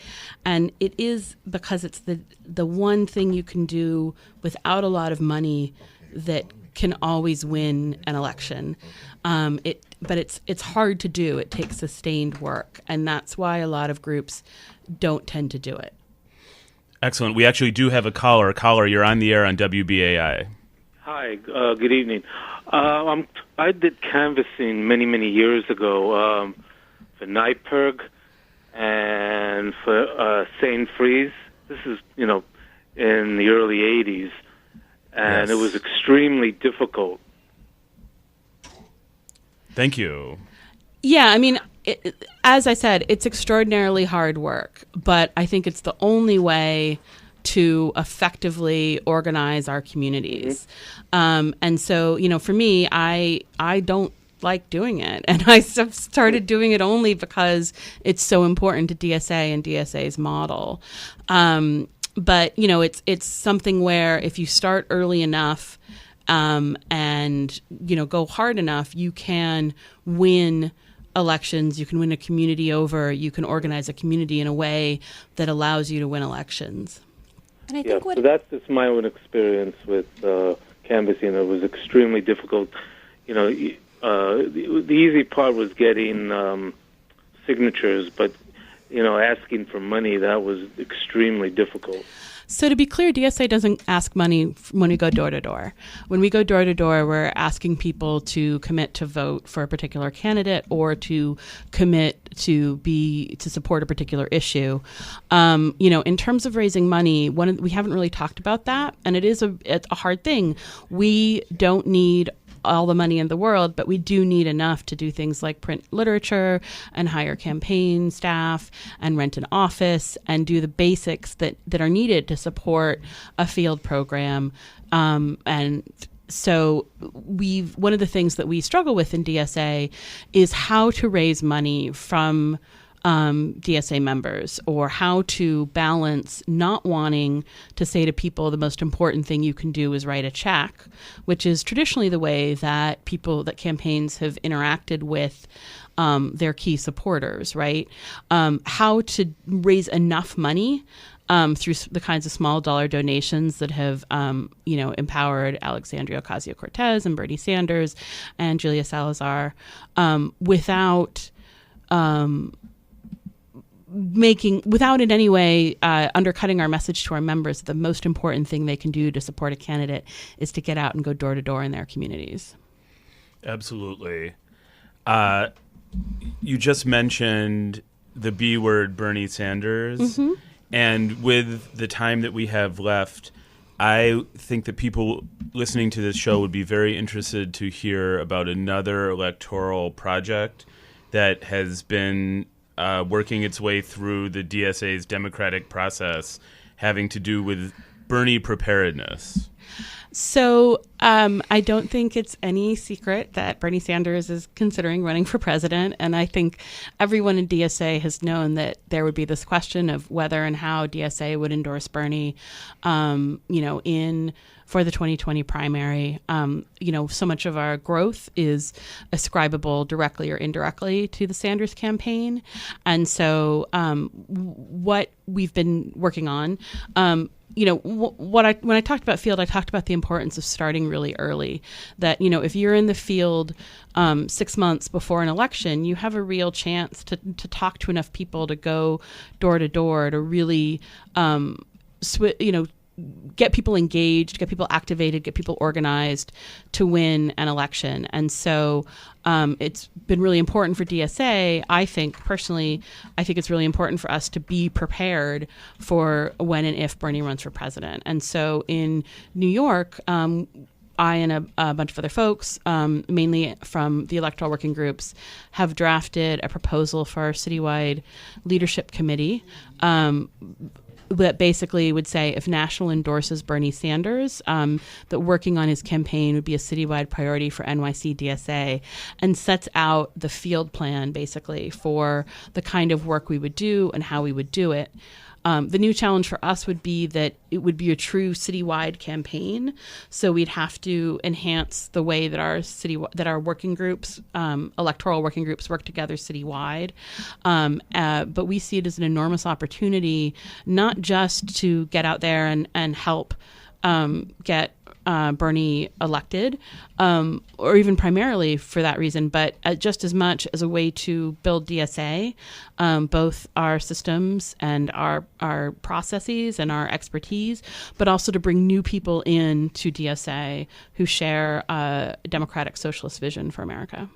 And it is because it's the one thing you can do without a lot of money that can always win an election. But it's hard to do. It takes sustained work. And that's why a lot of groups don't tend to do it. Excellent. We actually do have a caller. Caller, you're on the air on WBAI. Hi, good evening. I did canvassing many years ago for NYPIRG and for St. Fries. This is, in the early 80s, and It was extremely difficult. Thank you. Yeah, I mean, as I said, it's extraordinarily hard work, but I think it's the only way to effectively organize our communities. And so, for me, I don't like doing it. And I started doing it only because it's so important to DSA and DSA's model. But, it's something where if you start early enough and, go hard enough, you can win elections, you can win a community over, you can organize a community in a way that allows you to win elections. And I think so that's just my own experience with canvassing. It was extremely difficult. The easy part was getting signatures, but asking for money, that was extremely difficult. So to be clear, DSA doesn't ask money when we go door to door. When we go door to door, we're asking people to commit to vote for a particular candidate or to commit to support a particular issue. In terms of raising money, we haven't really talked about that, and it's a hard thing. We don't need all the money in the world, but we do need enough to do things like print literature and hire campaign staff and rent an office and do the basics that are needed to support a field program. And so one of the things that we struggle with in DSA is how to raise money from DSA members, or how to balance not wanting to say to people the most important thing you can do is write a check, which is traditionally the way that campaigns have interacted with their key supporters, right? How to raise enough money through the kinds of small dollar donations that have, empowered Alexandria Ocasio-Cortez and Bernie Sanders and Julia Salazar, without in any way undercutting our message to our members. The most important thing they can do to support a candidate is to get out and go door to door in their communities. Absolutely. You just mentioned the B word, Bernie Sanders. Mm-hmm. And with the time that we have left, I think that people listening to this show would be very interested to hear about another electoral project that has been working its way through the DSA's democratic process, having to do with Bernie preparedness. So I don't think it's any secret that Bernie Sanders is considering running for president. And I think everyone in DSA has known that there would be this question of whether and how DSA would endorse Bernie, for the 2020 primary. So much of our growth is ascribable directly or indirectly to the Sanders campaign. And so what we've been working on, when I talked about field, I talked about the importance of starting really early. That, if you're in the field 6 months before an election, you have a real chance to talk to enough people to go door to door to really, get people engaged, get people activated, get people organized to win an election. And so it's been really important for DSA. I think it's really important for us to be prepared for when and if Bernie runs for president. And so in New York, I and a bunch of other folks, mainly from the electoral working groups, have drafted a proposal for our citywide leadership committee that basically would say if National endorses Bernie Sanders, that working on his campaign would be a citywide priority for NYC-DSA, and sets out the field plan basically for the kind of work we would do and how we would do it. The new challenge for us would be that it would be a true citywide campaign. So we'd have to enhance the way that our working groups, electoral working groups, work together citywide. But we see it as an enormous opportunity, not just to get out there and help get Bernie elected, or even primarily for that reason, but just as much as a way to build DSA, both our systems and our processes and our expertise, but also to bring new people in to DSA who share a democratic socialist vision for America.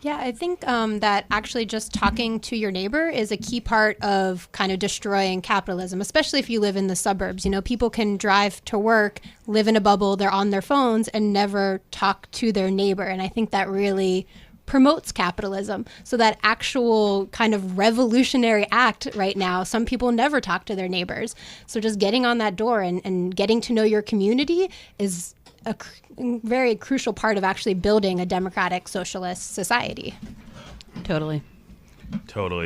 Yeah, I think that actually just talking to your neighbor is a key part of kind of destroying capitalism, especially if you live in the suburbs. People can drive to work, live in a bubble, they're on their phones, and never talk to their neighbor. And I think that really promotes capitalism. So that actual kind of revolutionary act right now, some people never talk to their neighbors. So just getting on that door and getting to know your community is a very crucial part of actually building a democratic socialist society. Totally.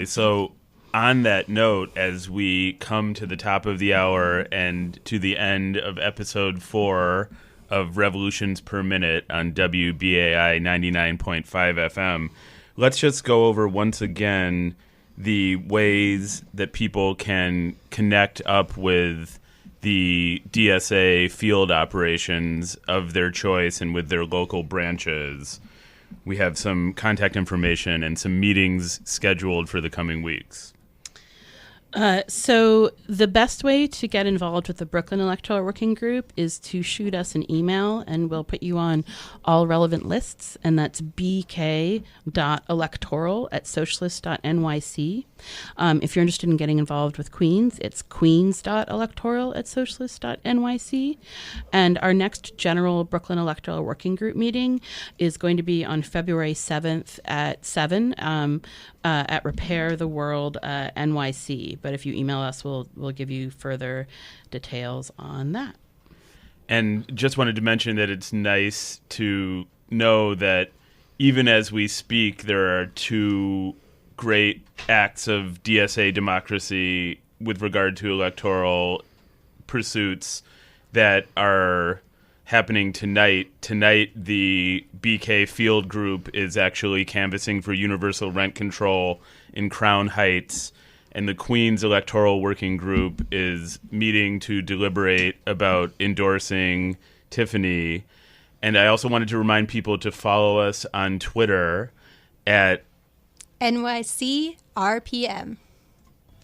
So on that note, as we come to the top of the hour and to the end of episode 4 of Revolutions Per Minute on WBAI 99.5 FM, let's just go over once again the ways that people can connect up with the DSA field operations of their choice and with their local branches. We have some contact information and some meetings scheduled for the coming weeks. So the best way to get involved with the Brooklyn Electoral Working Group is to shoot us an email, and we'll put you on all relevant lists, and that's bk.electoral@socialist.nyc. If you're interested in getting involved with Queens, it's queens.electoral@socialist.nyc. And our next general Brooklyn Electoral Working Group meeting is going to be on February 7th at 7 at Repair the World NYC. But if you email us, we'll give you further details on that. And just wanted to mention that it's nice to know that even as we speak, there are 2 great acts of DSA democracy with regard to electoral pursuits that are happening tonight. Tonight, the BK Field Group is actually canvassing for universal rent control in Crown Heights, and the Queens Electoral Working Group is meeting to deliberate about endorsing Tiffany. And I also wanted to remind people to follow us on Twitter at NYC-RPM.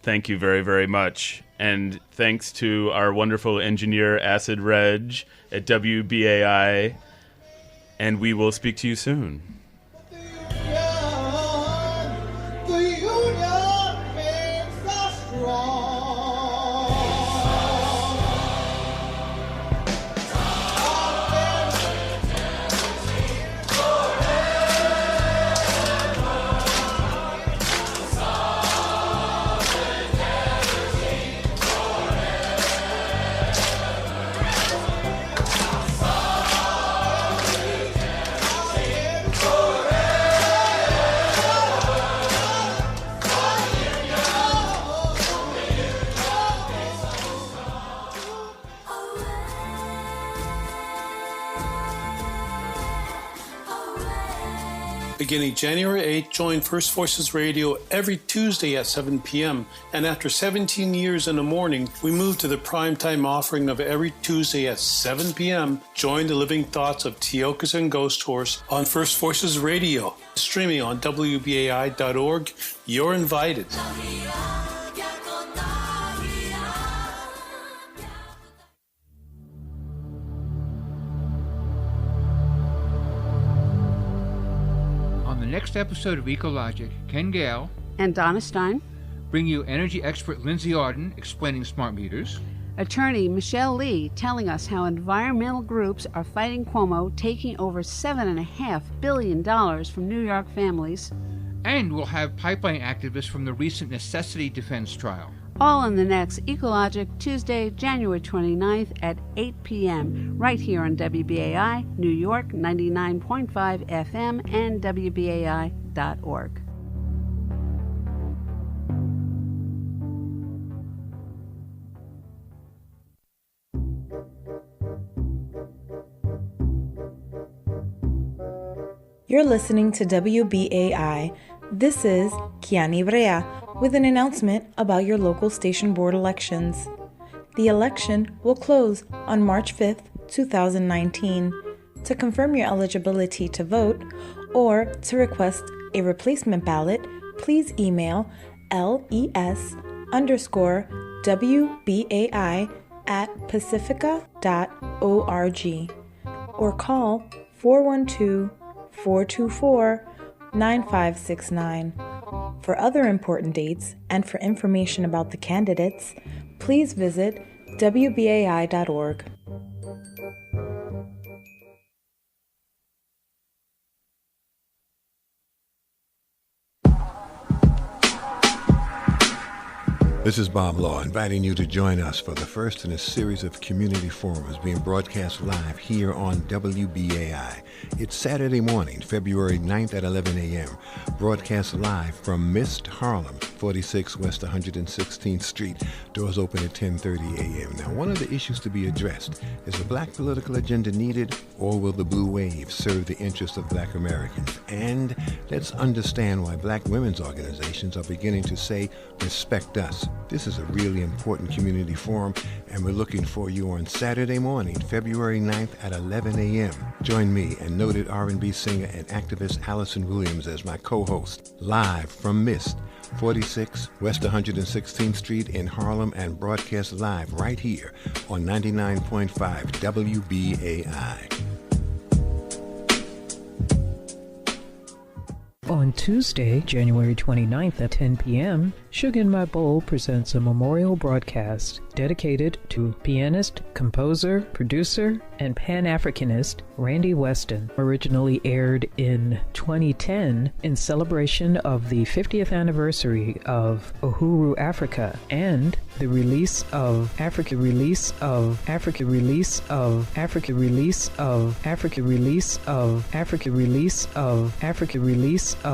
Thank you very, very much. And thanks to our wonderful engineer, Acid Reg, at WBAI. And we will speak to you soon. Beginning January 8th, join First Voices Radio every Tuesday at 7 p.m. And after 17 years in the morning, we move to the primetime offering of every Tuesday at 7 p.m. Join the living thoughts of Teokas and Ghost Horse on First Voices Radio. Streaming on WBAI.org. You're invited. The next episode of Ecologic, Ken Gale and Donna Stein bring you energy expert Lindsay Arden explaining smart meters, attorney Michelle Lee telling us how environmental groups are fighting Cuomo taking over $7.5 billion from New York families, and we'll have pipeline activists from the recent necessity defense trial. All in the next Ecologic, Tuesday, January 29th at 8 p.m. right here on WBAI, New York, 99.5 FM and WBAI.org. You're listening to WBAI. This is Kiani Brea with an announcement about your local station board elections. The election will close on March 5th, 2019. To confirm your eligibility to vote or to request a replacement ballot, please email les_WBAI@pacifica.org or call 412-424-9569. For other important dates and for information about the candidates, please visit WBAI.org. This is Bob Law, inviting you to join us for the first in a series of community forums being broadcast live here on WBAI. It's Saturday morning, February 9th at 11 a.m., broadcast live from Mist, Harlem, 46 West 116th Street. Doors open at 10:30 a.m. Now, one of the issues to be addressed is a black political agenda needed, or will the blue wave serve the interests of black Americans? And let's understand why black women's organizations are beginning to say, respect us. This is a really important community forum, and we're looking for you on Saturday morning, February 9th at 11 a.m. Join me and noted R&B singer and activist Allison Williams as my co-host, live from Mist, 46 West 116th Street in Harlem, and broadcast live right here on 99.5 WBAI. On Tuesday, January 29th at 10 p.m., Sugar in My Bowl presents a memorial broadcast dedicated to pianist, composer, producer, and Pan-Africanist Randy Weston, originally aired in 2010 in celebration of the 50th anniversary of Uhuru Africa and the release of Africa release of Africa release of Africa release of Africa release of Africa release of Africa release of